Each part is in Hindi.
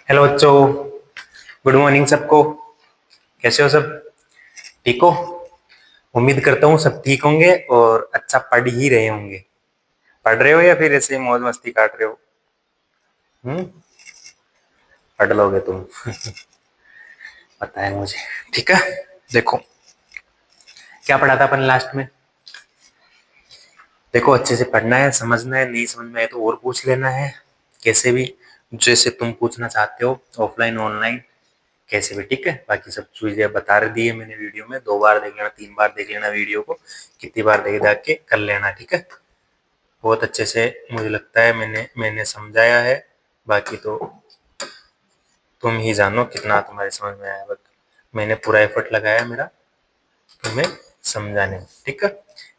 हेलो बच्चों। गुड मॉर्निंग सबको। कैसे हो सब? ठीक हो? उम्मीद करता हूँ सब ठीक होंगे और अच्छा पढ़ ही रहे होंगे। पढ़ रहे हो या फिर ऐसे मौज मस्ती काट रहे हो? हम्म। पढ़ लोगे तुम। पता है मुझे। ठीक है। देखो क्या पढ़ा था अपन लास्ट में। देखो अच्छे से पढ़ना है, समझना है, नहीं समझ में आए तो और पूछ लेना है। कैसे भी, जैसे तुम पूछना चाहते हो, ऑफलाइन ऑनलाइन, कैसे भी। ठीक है। बाकी सब चीजें बता दी है मैंने वीडियो में। 2 बार देख लेना, 3 बार देख लेना वीडियो को। कितनी बार देख देख के कर लेना। ठीक है। बहुत अच्छे से मुझे लगता है मैंने समझाया है। बाकी तो तुम ही जानो कितना तुम्हारे समझ में आया। बट मैंने पूरा एफर्ट लगाया मेरा तुम्हें समझाने में। ठीक है।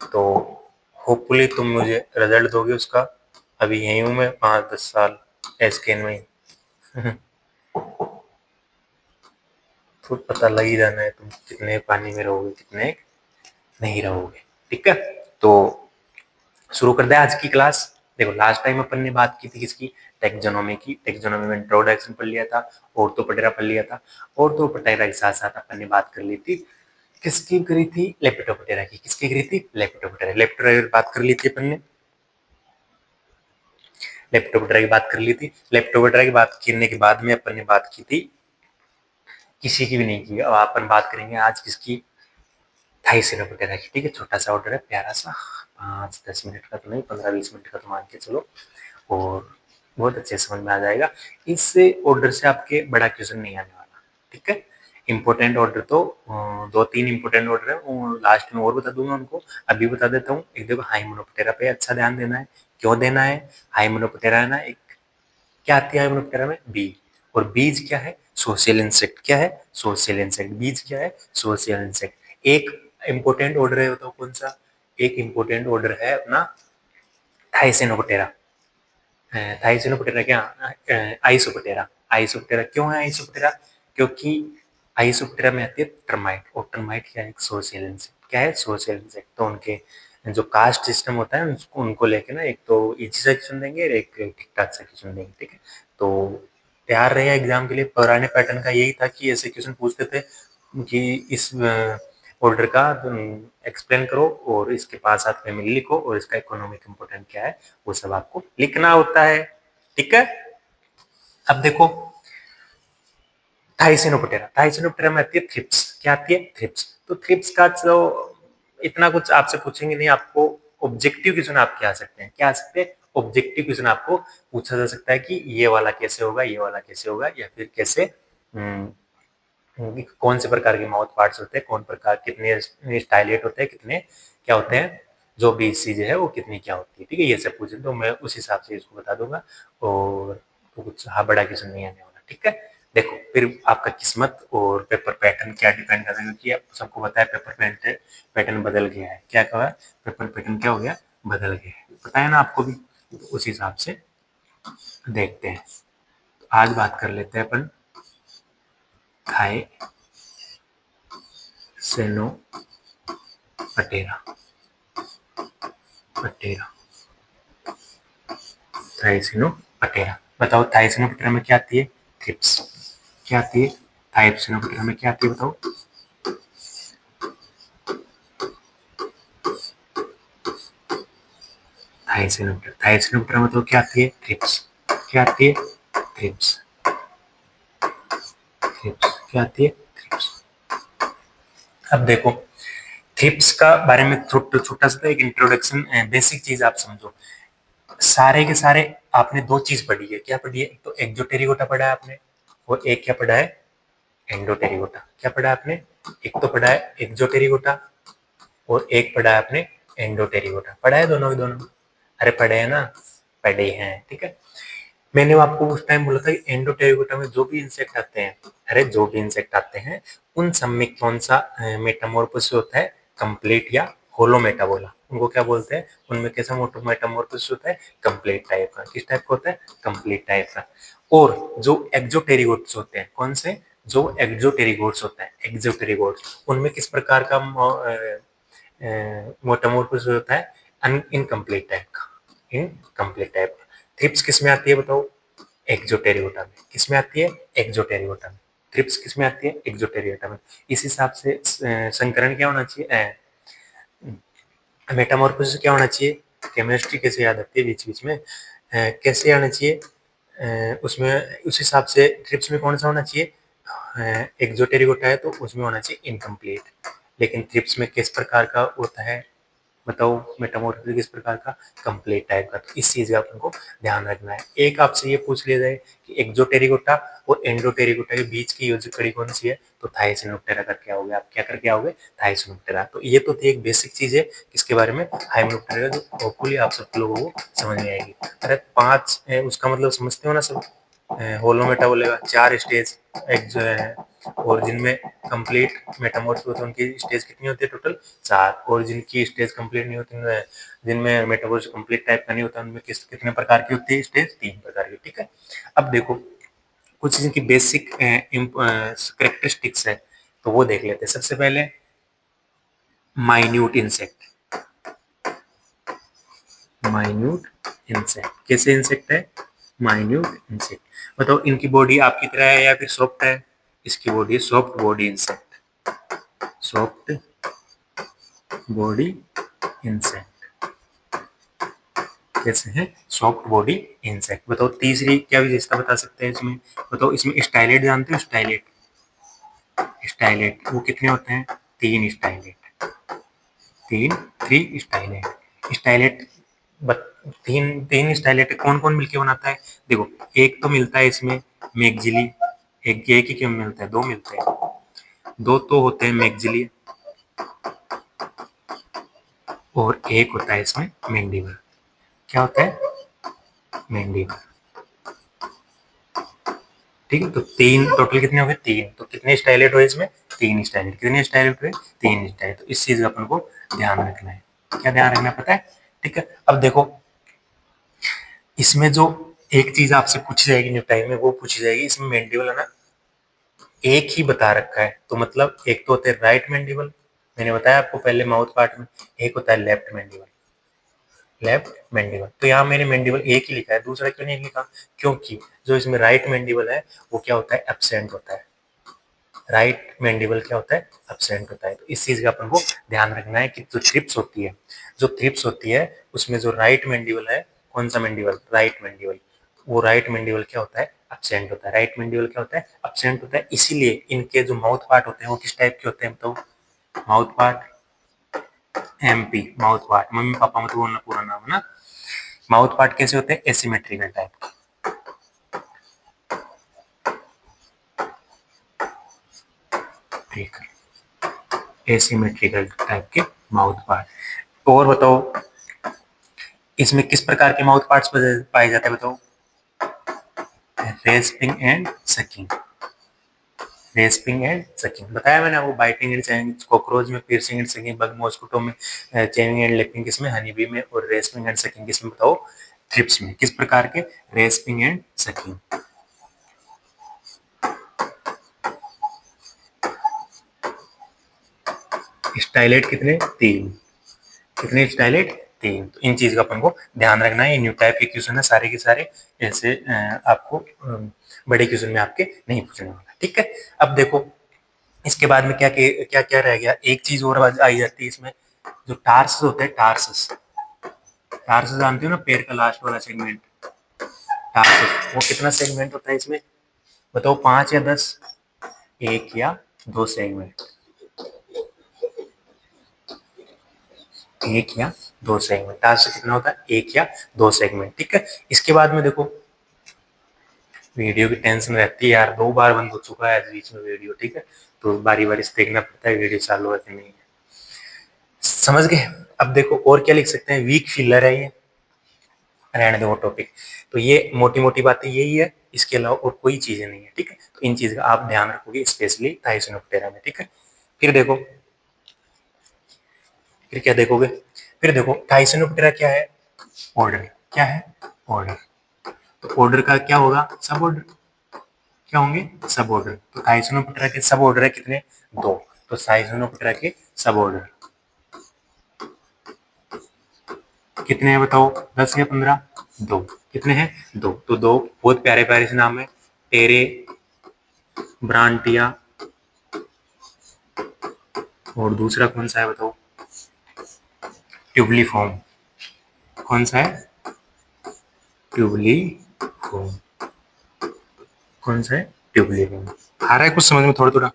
तो होपफुली तुम मुझे रिजल्ट दोगे उसका। अभी यही हूँ मैं 5-10 साल एसकेन में ही। खुद पता लग ही जाना है तुम कितने पानी में रहोगे, कितने नहीं रहोगे। ठीक है। तो शुरू कर दे आज की क्लास। देखो लास्ट टाइम अपन ने बात की थी किसकी? टेक्सोनोमी की। टेक्सोनोमी में इंट्रोडक्शन पढ़ लिया था, ऑर्थोपोटेरा पढ़ लिया था। ऑर्थोपोटेरा के साथ साथ अपन ने बात कर ली थी किसकी करी थी? लेपिडोप्टेरा की। किसकी करी थी? लेपिडोप्टेरा। लेपिडोप्टेरा की बात कर ली थी अपन ने। लेपिडोप्टेरा की बात कर ली थी। लेपिडोप्टेरा की बात करने के बाद में अपन ने बात की थी, किसी की भी नहीं की। अब अपन बात करेंगे आज किसकी? थाइसिनोप्टेरा की। ठीक है। छोटा सा ऑर्डर है, प्यारा सा, 5-10 मिनट का तो नहीं, 15-20 मिनट का तो मान के चलो, और बहुत अच्छे समझ में आ जाएगा। इस ऑर्डर से आपके बड़ा क्वेश्चन नहीं आने वाला। ठीक है। इंपोर्टेंट ऑर्डर तो 2-3 इंपोर्टेंट ऑर्डर है, लास्ट में और बता दूंगा उनको। अभी बता देता हूँ। एक देखो हाइमेनोप्टेरा पे अच्छा ध्यान देना है। क्यों देना है? हाइमेनोप्टेरा है ना, एक क्या आती है हाइमेनोप्टेरा में? बी। और बीज क्या है? Social insect. क्या है? Social insect. बीज क्या है? Social insect. एक इंपोर्टेंट ऑर्डर है, बताओ कौन सा? एक इंपोर्टेंट ऑर्डर है अपना थाइसिनोप्टेरा। थाइसिनोप्टेरा क्या? आइसोप्टेरा। आइसोप्टेरा क्यों है आइसोप्टेरा? क्योंकि आइसोप्टेरा में आती है टर्माइट, और टर्माइट क्या है? एक सोशल इंसेक्ट। क्या है? Social insect. तो उनके जो कास्ट सिस्टम होता है उनको लेके ना, एक तो इजी सा क्वेश्चन देंगे और एक ठीक ठाक सा क्वेश्चन देंगे। ठीक है। तो तैयार रहे एग्जाम के लिए। पुराने पैटर्न का यही था कि ऐसे क्वेश्चन पूछते थे कि इस ऑर्डर का एक्सप्लेन करो और इसके पास साथ फैमिली लिखो और इसका इकोनॉमिक इंपोर्टेंट क्या है वो सब आपको लिखना होता है। ठीक है। अब देखो थाइसिनोप्टेरा। थाइसिनोप्टेरा में आती है थ्रिप्स। क्या आती है? थ्रिप्स। तो थ्रिप्स का जो इतना कुछ आपसे पूछेंगे नहीं, आपको ऑब्जेक्टिव क्वेश्चन आपके आ सकते हैं। क्या आ सकते हैं? ऑब्जेक्टिव क्वेश्चन आपको पूछा जा सकता है कि ये वाला कैसे होगा, ये वाला कैसे होगा, या फिर कैसे कौन से प्रकार के माउथ पार्ट्स होते हैं, कौन प्रकार कितने स्टाइलेट होते हैं, कितने क्या होते हैं, जो भी चीजें है वो कितनी क्या होती है। ठीक है। ये सब पूछे तो मैं उस हिसाब से इसको बता दूंगा, और तो कुछ हाँ बड़ा क्वेश्चन नहीं आने वाला। ठीक है। देखो फिर आपका किस्मत और पेपर पैटर्न क्या डिपेंड करता है, क्योंकि आप सबको पता है पेपर पैटर्न बदल गया है। क्या कहा? पेपर पैटर्न क्या हो गया? बदल गया है। पता है ना आपको भी। तो उस हिसाब से देखते हैं। तो आज बात कर लेते हैं अपन थाई सेनो पटेरा। पटेरा। थाइसिनो पटेरा। बताओ थाइसिनो पटेरा में क्या आती है? थ्रिप्स। क्या आती है? थाइसिनो पटेरा में क्या आती है बताओ? थाइसिनो पटेरा। थाइसिनो पटेरा में तो क्या आती है? थ्रिप्स। क्या आती है? थ्रिप्स। थ्रिप्स क्या आती है? थ्रिप्स। अब देखो थ्रिप्स का बारे में छोटा सा एक इंट्रोडक्शन, बेसिक चीज आप समझो। सारे के सारे आपने दो चीज पढ़ी है। क्या पढ़ी है? एक तो एक्सोटेरिगोटा पढ़ा है आपने, और एक क्या पढ़ा है? एंडोटेरिगोटा। क्या पढ़ा है आपने? एक तो पढ़ा है एक्सोटेरिगोटा और एक पढ़ा है आपने एंडोटेरिगोटा। पढ़ा है दोनों के दोनों? अरे पढ़े हैं ना? पढ़े हैं। ठीक है। मैंने आपको उस टाइम बोला था कि एंडोटेरिगोटा में जो भी इंसेक्ट आते हैं, अरे जो भी इंसेक्ट आते हैं उन सब में कौन सा मेटामोर्फोसिस होता है? कंप्लीट या होलो मेटाबोला। उनको क्या बोलते हैं? उनमें कैसा मेटामोर्फोसिस होता है? कंप्लीट टाइप का। किस टाइप का होता है? कंप्लीट टाइप का। और जो एक्सोटेरिगोट्स होते हैं, कौन से? जो एक्सोटेरिगोट्स होता है, एक्सोटेरिगोट्स, उनमें किस प्रकार का मेटामोर्फोसिस होता है? इनकम्प्लीट टाइप का। इनकम्प्लीट टाइप का। थ्रिप्स किस में आती है बताओ? एक्सोटेरियोटा में। किसमें आती है? एक्सोटेरियोटा में। थ्रिप्स किसमें आती है? एक्सोटेरियोटा में। इस हिसाब से संकरण क्या होना चाहिए, मेटामॉर्फोसिस क्या होना चाहिए? केमिस्ट्री कैसे याद आती है बीच बीच में, कैसे आना चाहिए, उसमें उस हिसाब से थ्रिप्स में कौन सा होना चाहिए, एक्सोटेरियोटा है तो उसमें होना चाहिए इनकम्प्लीट। लेकिन थ्रिप्स में किस प्रकार का होता है बताओ? मेटामॉर्फोसिस किस प्रकार का? कंप्लीट टाइप का। तो इस चीज का अपन को ध्यान रखना है। एक आपसे ये पूछ लिया जाए कि एक्सोटेरियोटा और एंडोटेरियोटा के बीच की योजक कड़ी कौन सी है, तो थायसिनोप्टेरा करके आओगे आप। क्या करके आओगे? थायसिनोप्टेरा। तो ये तो थी एक बेसिक चीज है किसके बारे में? हाइमेनोप्टेरा, जो होपफुली आप सब लोगों को समझ में आएगी। अरे 5 उसका मतलब समझते हो ना सब? होलोमेटा बोलेगा 4 स्टेज एक जो है, और जिनमें कंप्लीट मेटामॉर्फोसिस होते हैं उनकी स्टेज कितनी होती है? टोटल 4। और जिनकी स्टेज कंप्लीट नहीं होती, जिनमें मेटामॉर्फोसिस कंप्लीट टाइप का नहीं होता, उनमें कितने प्रकार की होती है स्टेज? 3 प्रकार की। ठीक है, अब देखो कुछ इनकी बेसिक कैरेक्टरिस्टिक्स है, तो वो देख लेते हैं। सबसे पहले माइन्यूट इंसेक्ट। माइन्यूट इंसेक्ट कैसे इंसेक्ट है? Minute insect. बताओ इनकी बॉडी आपकी तरह है या फिर सॉफ्ट है? इसकी बॉडी है soft body insect. Soft body insect कैसे है? Soft body insect. बताओ तीसरी क्या विशेषता बता सकते हैं इसमें? बताओ इसमें स्टाइलेट जानते हो? स्टाइलेट, स्टाइलेट वो कितने होते हैं? 3 स्टाइलेट। 3 स्टाइलेट। स्टाइलेट तीन तीन स्टाइलेट कौन कौन मिलके बनाता है? देखो एक तो मिलता है इसमें मैगजिली, एक ही क्यों मिलता है? 2 मिलते हैं। 2 तो होते हैं मैगजिली और एक होता है इसमें मैंडिबल। क्या होता है? मैंडिबल। ठीक है, तो 3 टोटल कितने हो गए? 3। तो कितने स्टाइलेट हुए इसमें? 3 स्टाइलेट। कितने स्टाइलेट हुए? 3 स्टाइलेट। तो इस चीज का अपन को ध्यान रखना है। क्या ध्यान रखना पता है? ठीक है, अब देखो इसमें जो एक चीज आपसे पूछी जाएगी न्यू टाइम में, वो पूछी जाएगी इसमें मैंडिबल है ना एक ही बता रखा है, तो मतलब एक तो होता है राइट मैंडिबल, मैंने बताया आपको पहले माउथ पार्ट में। एक होता है लेफ्ट मैंडिबल। लेफ्ट मैंडिबल, तो यहाँ मैंने मैंडिबल एक ही लिखा है, दूसरा क्यों नहीं लिखा? क्योंकि जो इसमें राइट मैंडिबल है वो क्या होता है? एब्सेंट होता है। राइट मैंडिबल क्या होता है? एब्सेंट होता है। तो इस चीज का अपन को ध्यान रखना है कि जो थ्रिप्स होती है, जो थ्रिप्स होती है उसमें जो राइट मैंडिबल है, कौन सा मैंडिबल? Right mandible. वो राइट मैंडिबल क्या होता है? एब्सेंट होता है। राइट मैंडिबल क्या होता है? एब्सेंट होता है। इसीलिए इनके जो माउथ पार्ट होते हैं वो किस टाइप के होते हैं बताओ? Mouth part MP, mouth part, mummy papa मत बोलना पूरा नाम है ना। माउथ पार्ट कैसे होते हैं? एसिमेट्रिकल टाइप के। ठीक है, एसिमेट्रिकल टाइप के माउथ पार्ट। और बताओ इसमें किस प्रकार के माउथ पार्ट्स पाए जाते हैं बताओ? Respiring and sucking. Respiring and sucking बताया मैंने आपको। बाइटिंग एंड चेविंग कॉकरोच में, piercing and sucking bug mosquito में, चेविंग एंड लिपिंग किसमें? हनी बी में। और रेस्पिंग एंड सकिंग किसमें बताओ? थ्रिप्स में। किस प्रकार के? Respiring and sucking. स्टाइलेट कितने? 3। कितने स्टाइलेट? 3। तो इन चीज का अपन को ध्यान रखना है। न्यू टाइप के क्वेश्चन है सारे के सारे, ऐसे आपको बड़े क्वेश्चन में आपके नहीं पूछने वाला। ठीक है, अब देखो इसके बाद में क्या क्या क्या रह गया? एक चीज और आई जाती है इसमें, जो टार्सस होते हैं। टार्सस, टार्सस जानते हो ना? पैर का लास्ट वाला सेगमेंट, टार्सस। वो कितना सेगमेंट होता है इसमें बताओ? 5 या 10? 1 या 2 सेगमेंट। 1 या 2 सेगमेंट। टास्क कितना होता है? 1 या 2 सेगमेंट। ठीक है, इसके बाद में देखो वीडियो की टेंशन रहती है यार, 2 बार बंद हो चुका है बीच में वीडियो। ठीक है, तो बारी बारी से देखना पड़ता है वीडियो चालू है कि नहीं। समझ गए? अब देखो और क्या लिख सकते हैं? वीक फिलर है ये, रहने दो वो टॉपिक। तो ये मोटी मोटी बातें यही है, इसके अलावा और कोई चीजें नहीं है। ठीक है, तो इन चीज का आप ध्यान रखोगे स्पेशली थाइसिनोप्टेरा में। ठीक है, फिर देखो, फिर क्या देखोगे? फिर देखो थाइसिनोप्टेरा क्या है? ऑर्डर। क्या है? ऑर्डर। तो ऑर्डर का क्या होगा? सब ऑर्डर। क्या होंगे? सब ऑर्डर। तो थाइसिनोप्टेरा के सब ऑर्डर है कितने? 2। तो थाइसिनोप्टेरा के सब ऑर्डर कितने हैं बताओ? 10 या 15? 2। कितने हैं? 2। तो 2 बहुत प्यारे प्यारे से नाम है, टेरे ब्रांटिया, और दूसरा कौन सा है बताओ? ट्यूबलीफॉर्म। कौन सा है? ट्यूबलीफॉर्म। कौन सा है? ट्यूबलीफॉर्म। आ रहा है कुछ समझ में थोड़ा थोड़ा?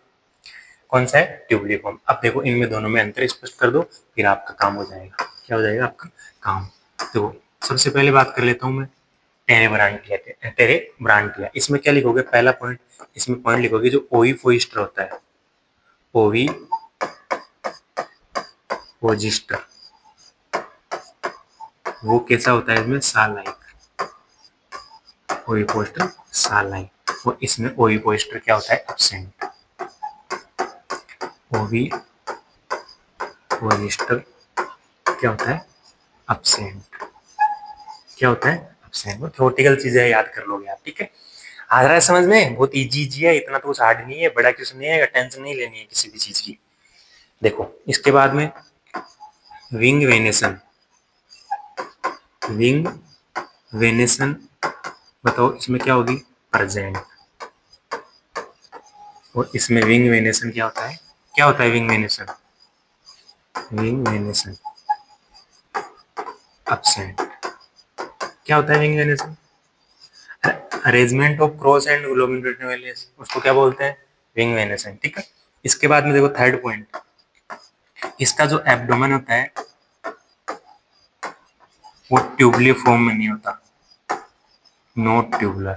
कौन सा है? ट्यूबलीफॉर्म। अब देखो इनमें दोनों में अंतर स्पष्ट कर दो, फिर आपका काम हो जाएगा। क्या हो जाएगा आपका काम? तो सबसे पहले बात कर लेता हूँ मैं टेरेब्रांटिया। टेरेब्रांटिया इसमें क्या लिखोगे? पहला पॉइंट, इसमें पॉइंट लिखोगे जो ओविपोइस्टर होता है, ओविपोजिस्टर, वो कैसा होता है? इसमें साल लाइक, ओविपोस्टर साल लाइक। और इसमें ओविपोस्टर क्या होता है? एब्सेंट। ओविपोजिस्टर क्या होता है? एब्सेंट। क्या होता है? एब्सेंट। वो थ्योरेटिकल चीजें याद कर लोगे आप, ठीक है? आ रहा है समझ में? बहुत इजी इजी है, इतना तो कुछ हार्ड नहीं है, बड़ा क्वेश्चन नहीं है, टेंशन नहीं लेनी है किसी भी चीज की। देखो इसके बाद में विंग वेनेसन। विंग वेनेसन बताओ इसमें क्या होगी? प्रेजेंट। और इसमें विंग वेनेसन क्या होता है? क्या होता है wing venation? Wing venation absent. क्या होता है wing venation? Arrangement of cross and glomerular, उसको क्या बोलते हैं? विंग वेनेसन, ठीक है? इसके बाद में देखो थर्ड पॉइंट, इसका जो एब्डोमेन होता है वो ट्यूबली फॉर्म में नहीं होता, नॉट ट्यूबुलर,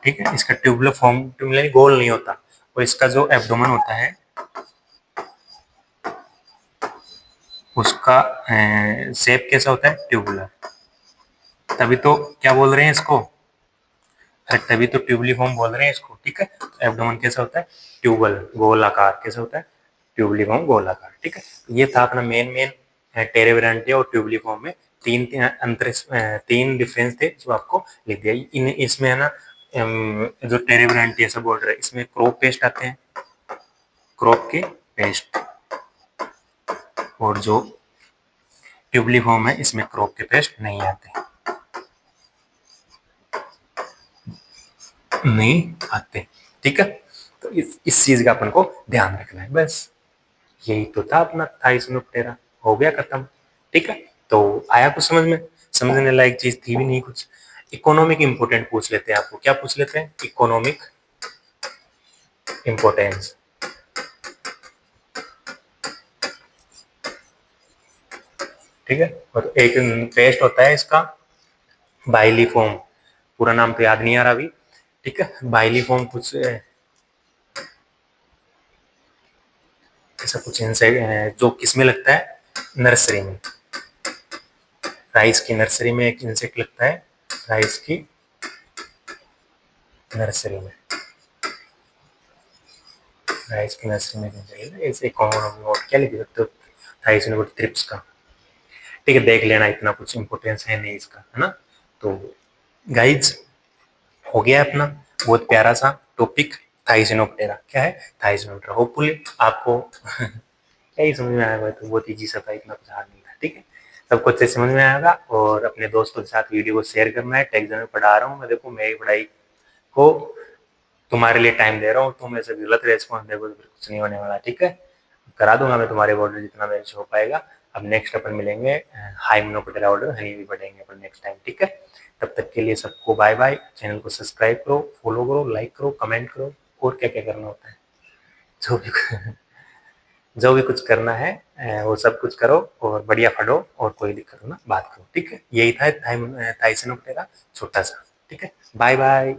ठीक है? इसका ट्यूबुलर फॉर्म, ट्यूबुलर गोल नहीं होता। और इसका जो एब्डोमेन होता है उसका शेप कैसा होता है? ट्यूबुलर। तभी तो क्या बोल रहे हैं इसको? अरे तभी तो ट्यूबली फॉर्म बोल रहे हैं इसको, ठीक है? एब्डोमेन कैसा होता है? ट्यूबल, गोलाकार। कैसा होता है? ट्यूबली फॉर्म गोलाकार, ठीक है? ये था अपना मेन मेन टेरेब्रांटिया और ट्यूबली फॉर्म में तीन डिफरेंस थे जो आपको लिख दिया। इन इसमें है ना जो टेरेब्रांटिया सब बोल रहे हैं इसमें क्रॉप पेस्ट आते हैं, क्रॉप के पेस्ट, और जो ट्यूबली फॉर्म है इसमें क्रॉप के पेस्ट नहीं आते, नहीं आते, ठीक है? तो इस चीज का अपन को ध्यान रखना है, बस यही तो था अपना थाइसिनोप्टेरा। हो गया खत्म, ठीक है? तो आया कुछ समझ में? समझने लायक चीज थी भी नहीं कुछ। इकोनॉमिक इंपोर्टेंट पूछ लेते हैं आपको। क्या पूछ लेते हैं? Economic importance. ठीक है? और एक पेस्ट होता है इसका बाइलीफॉर्म, पूरा नाम तो याद नहीं आ रहा अभी, ठीक है? बाइलीफॉर्म कुछ ऐसा कुछ इंसेक्ट जो किसमें लगता है? नर्सरी में, राइस की नर्सरी में एक इंसेक्ट लगता है, राइस की नर्सरी में, राइस की नर्सरी में ऐसे कॉमन नोट क्या लिख सकते हो? थाइसिनोड थ्रिप्स का, ठीक है? देख लेना, इतना कुछ इंपोर्टेंस है नहीं इसका, है ना? तो गाइज हो गया अपना बहुत प्यारा सा टॉपिक थाइसिनोप्टेरा। क्या है? थाइसिनोप्टेरा। होपफुली आपको यही समझ में आएगा, तो बहुत ईजी सा था, इतना कुछ हार्ड नहीं था, ठीक है? सबको अच्छे समझ में आएगा। और अपने दोस्तों के साथ वीडियो को शेयर करना है। टेक्सट में पढ़ा रहा हूँ मैं, देखो मेरी पढ़ाई को तुम्हारे लिए टाइम दे रहा हूँ, तुम ऐसे गलत रेस्पॉन्स देखो तो फिर कुछ नहीं होने वाला, ठीक है? करा दूंगा मैं तुम्हारे ऑर्डर जितना मेरे से हो पाएगा। अब नेक्स्ट अपन मिलेंगे हाइमनोप्टेरा ऑर्डर, हनी भी पढ़ेंगे अपन नेक्स्ट टाइम, ठीक है? तब तक के लिए सबको बाय बाय। चैनल को सब्सक्राइब करो, फॉलो करो, लाइक करो, कमेंट करो, और क्या क्या करना होता है, जो भी जो भी कुछ करना है वो सब कुछ करो, और बढ़िया पढ़ो, और कोई दिक्कत हो ना बात करो, ठीक है? यही था थाइसिनोप्टेरा छोटा सा, ठीक है? Bye bye.